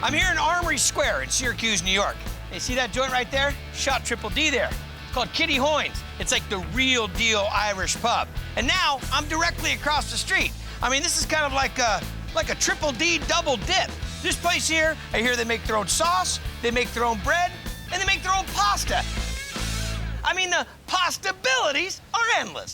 I'm here in Armory Square in Syracuse, New York. You see that joint right there? Shot Triple D there. It's called Kitty Hoynes. It's like the real deal Irish pub. And now I'm directly across the street. I mean, this is kind of like a Triple D double dip. This place here, I hear they make their own sauce, they make their own bread, and they make their own pasta. I mean, the Pastabilities are endless.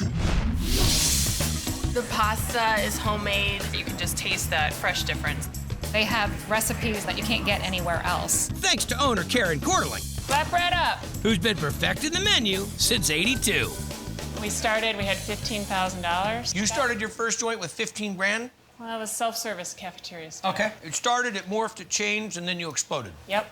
The pasta is homemade. You can just taste that fresh difference. They have recipes that you can't get anywhere else. Thanks to owner Karen Kortling, Flatbread up. who's been perfecting the menu since '82. We had $15,000. You started your first joint with 15 grand? Well, it was self-service cafeterias. Okay. It started, it morphed, it changed, and then you exploded. Yep.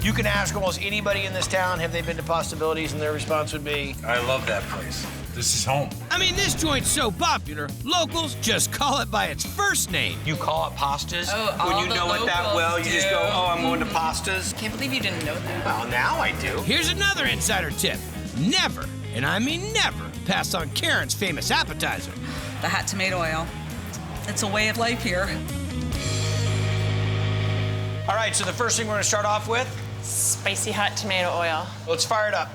You can ask almost anybody in this town, have they been to Pastabilities, and their response would be, I love that place. This is home. I mean, this joint's so popular, locals just call it by its first name. You call it pastas? Oh, when all you the know it that locals well, you just go, do. oh, I'm going to pastas? Can't believe you didn't know that. Well, now I do. Here's another insider tip. Never, and I mean never, pass on Karen's famous appetizer. The hot tomato oil. It's a way of life here. All right, so the first thing we're gonna start off with, Spicy hot tomato oil. let's fire it up.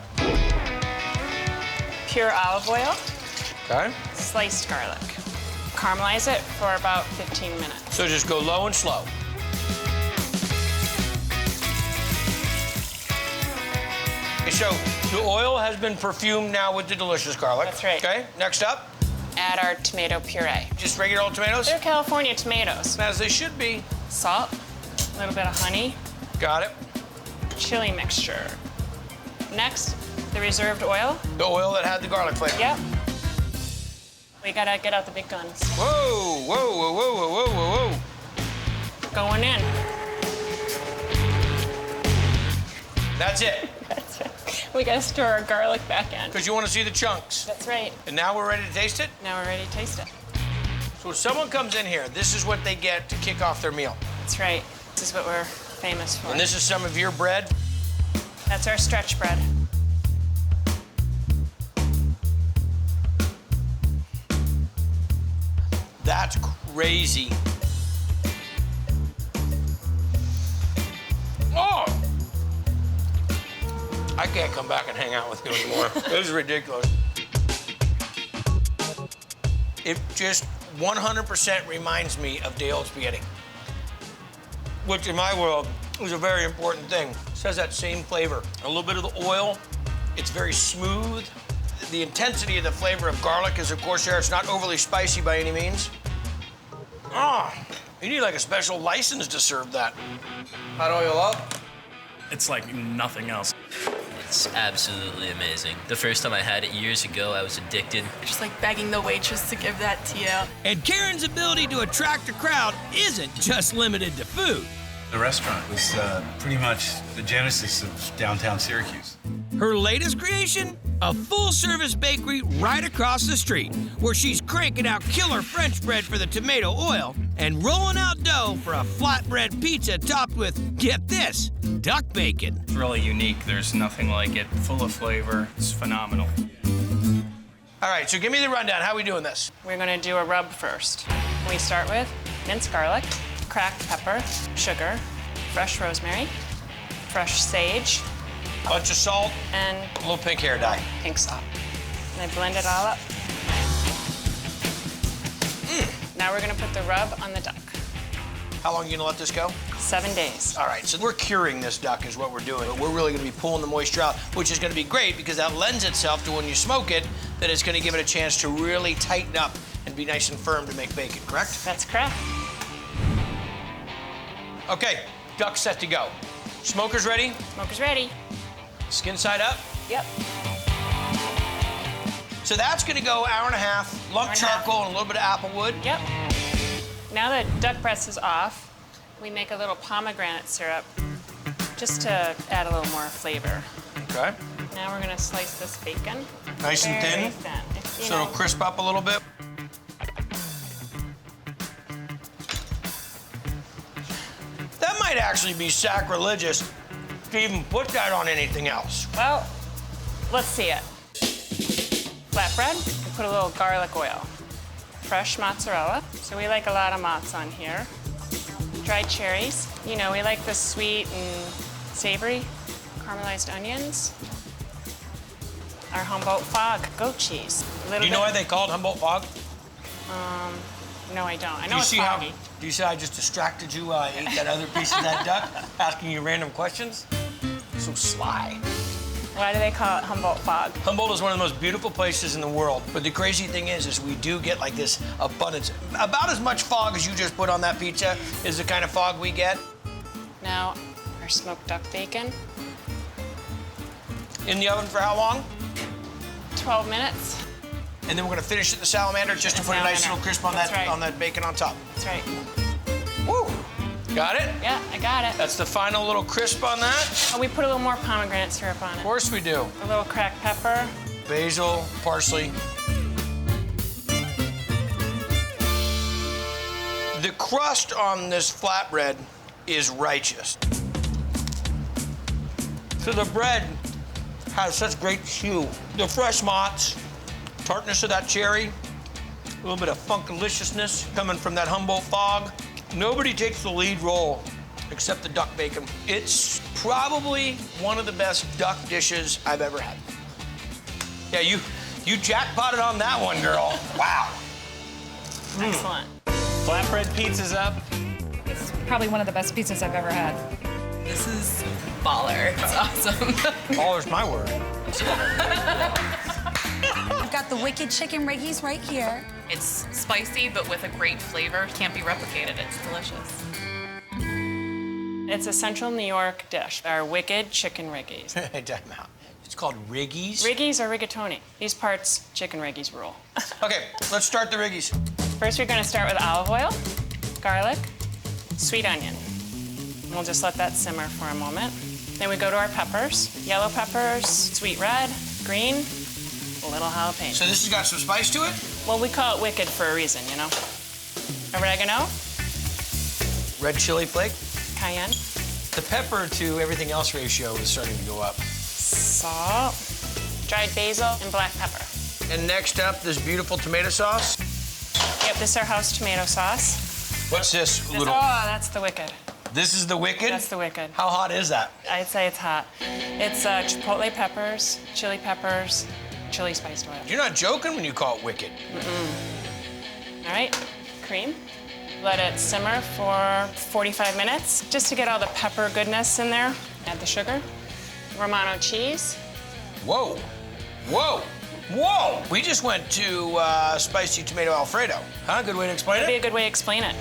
Pure olive oil. Okay. Sliced garlic. Caramelize it for about 15 minutes. So just go low and slow. Okay, so the oil has been perfumed now with the delicious garlic. That's right. Okay, next up, Add our tomato puree. just regular old tomatoes, They're California tomatoes. as they should be. Salt, a little bit of honey, Got it. chili mixture. Next, the reserved oil. The oil that had the garlic flavor. Yep. We gotta get out the big guns. Whoa, whoa, whoa, whoa, whoa, whoa, whoa. Going in. That's it, That's it. We gotta stir our garlic back in. because you want to see the chunks. That's right. And now we're ready to taste it? Now we're ready to taste it. So when someone comes in here, this is what they get to kick off their meal. That's right. This is what we're famous for. And this is some of your bread. That's our stretch bread. That's crazy. Oh! I can't come back and hang out with you anymore. This is ridiculous. It just 100% reminds me of day old spaghetti, which in my world is a very important thing. It has that same flavor. A little bit of the oil, it's very smooth. The intensity of the flavor of garlic is, of course, there. It's not overly spicy by any means. Ah, you need like a special license to serve that. Hot oil up. It's like nothing else. It's absolutely amazing. The first time I had it years ago, I was addicted. Just like begging the waitress to give that to you. And Karen's ability to attract a crowd isn't just limited to food. The restaurant was pretty much the genesis of downtown Syracuse. Her latest creation? A full-service bakery right across the street, where she's cranking out killer French bread for the tomato oil and rolling out dough for a flatbread pizza topped with, get this, duck bacon. It's really unique. There's nothing like it. Full of flavor. It's phenomenal. All right, so give me the rundown. How are we doing this? We're gonna do a rub first. We start with minced garlic, cracked pepper, sugar, fresh rosemary, fresh sage, Bunch of salt, and a little pink hair dye. pink salt. And I blend it all up. Now we're gonna put the rub on the duck. How long are you gonna let this go? 7 days. All right, so we're curing this duck is what we're doing. But we're really gonna be pulling the moisture out, which is gonna be great because that lends itself to when you smoke it, that it's gonna give it a chance to really tighten up and be nice and firm to make bacon, correct? That's correct. Okay, duck set to go. Smoker's ready, Smoker's ready. skin side up. Yep. So that's gonna go hour and a half, lump Hour and a half. charcoal and a little bit of applewood. Yep. Now that duck breast is off, we make a little pomegranate syrup just to add a little more flavor. Okay. Now we're gonna slice this bacon. Nice and Very thin, thin. You so know, it'll crisp up a little bit. That might actually be sacrilegious to even put that on anything else. well, let's see it. Flatbread, we put a little garlic oil. Fresh mozzarella, so we like a lot of mozz on here. dried cherries. You know, we like the sweet and savory. Caramelized onions. Our Humboldt Fog goat cheese. Do you know why they call it Humboldt Fog? No, I don't. I know it's foggy. Do you see how I just distracted you while I ate that other piece of that duck, asking you random questions? So sly. Why do they call it Humboldt Fog? Humboldt is one of the most beautiful places in the world. But the crazy thing is we do get like this abundance. About as much fog as you just put on that pizza is the kind of fog we get. Now, our smoked duck bacon. In the oven for how long? 12 minutes. And then we're gonna finish it the salamander just to put a nice little crisp on that, on that bacon on top. That's right. Woo! Got it? Yeah, I got it. That's the final little crisp on that. Oh, we put a little more pomegranate syrup on it. Of course we do. A little cracked pepper. Basil, parsley. The crust on this flatbread is righteous. So the bread has such great hue. The fresh mozz, tartness of that cherry, a little bit of funkaliciousness coming from that Humboldt Fog. Nobody takes the lead role except the duck bacon. It's probably one of the best duck dishes I've ever had. Yeah, you jackpotted on that one, girl. Wow. Excellent. Flatbread pizza's up. It's probably one of the best pizzas I've ever had. This is baller. It's awesome. Baller's my word. I've got the wicked Chicken Riggies right here. It's spicy, but with a great flavor. Can't be replicated. It's delicious. It's a central New York dish, our wicked Chicken Riggies. Hey, time out. It's called Riggies? Riggies or rigatoni. These parts, Chicken Riggies rule. Okay, let's start the Riggies. First, we're gonna start with olive oil, garlic, sweet onion. And we'll just let that simmer for a moment. Then we go to our peppers. Yellow peppers, sweet red, green, a little jalapeno. So this has got some spice to it? Well, we call it wicked for a reason, you know? Oregano, Red chili flake. cayenne, The pepper to everything else ratio is starting to go up. salt, dried basil, and black pepper. And next up, this beautiful tomato sauce. Yep, this is our house tomato sauce. What's this little? Oh, that's the wicked. This is the wicked? That's the wicked. How hot is that? I'd say it's hot. It's chipotle peppers, chili spiced oil. You're not joking when you call it wicked. All right, cream. Let it simmer for 45 minutes, just to get all the pepper goodness in there. Add the sugar. Romano cheese. Whoa, whoa, whoa! We just went to spicy tomato Alfredo. Huh? Good way to explain That'd be it? a good way to explain it.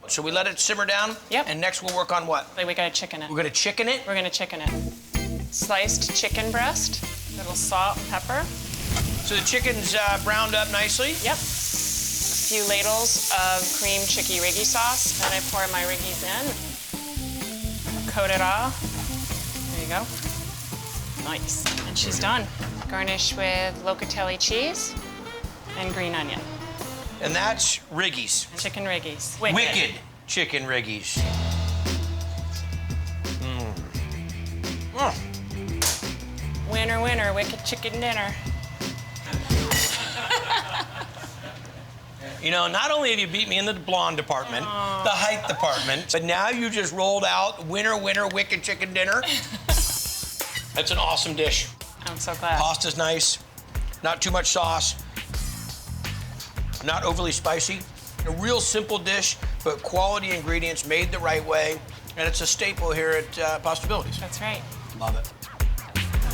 So we let it simmer down? Yep. And next we'll work on what? Like we gotta chicken it. We're gonna chicken it? We're gonna chicken it. Sliced chicken breast, little salt and pepper. So the chicken's browned up nicely? Yep. A few ladles of cream Chicken Riggy sauce. Then I pour my Riggies in. Coat it all. There you go. Nice. And she's done. Garnish with locatelli cheese and green onion. And that's Riggies. Chicken Riggies. Wicked Chicken Riggies. Winner, winner, wicked chicken dinner. You know, not only have you beat me in the blonde department, the height department, but now you just rolled out winner, winner, wicked chicken dinner. That's an awesome dish. I'm so glad. Pasta's nice, not too much sauce, not overly spicy. A real simple dish, but quality ingredients made the right way, and it's a staple here at Pastabilities. That's right. Love it.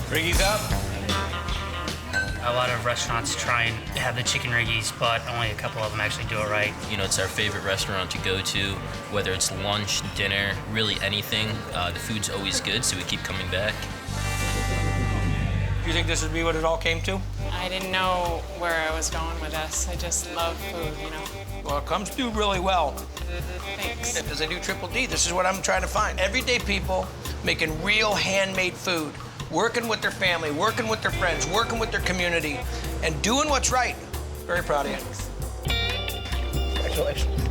Riggies up. A lot of restaurants try and have the Chicken Riggies, but only a couple of them actually do it right. You know, it's our favorite restaurant to go to, whether it's lunch, dinner, really anything. The food's always good, so we keep coming back. Do you think this would be what it all came to? I didn't know where I was going with this. I just love food, you know. Well, it comes through really well. Thanks. As I do Triple D, this is what I'm trying to find. Everyday people making real handmade food, working with their family, working with their friends, working with their community, and doing what's right. Very proud of you. Congratulations.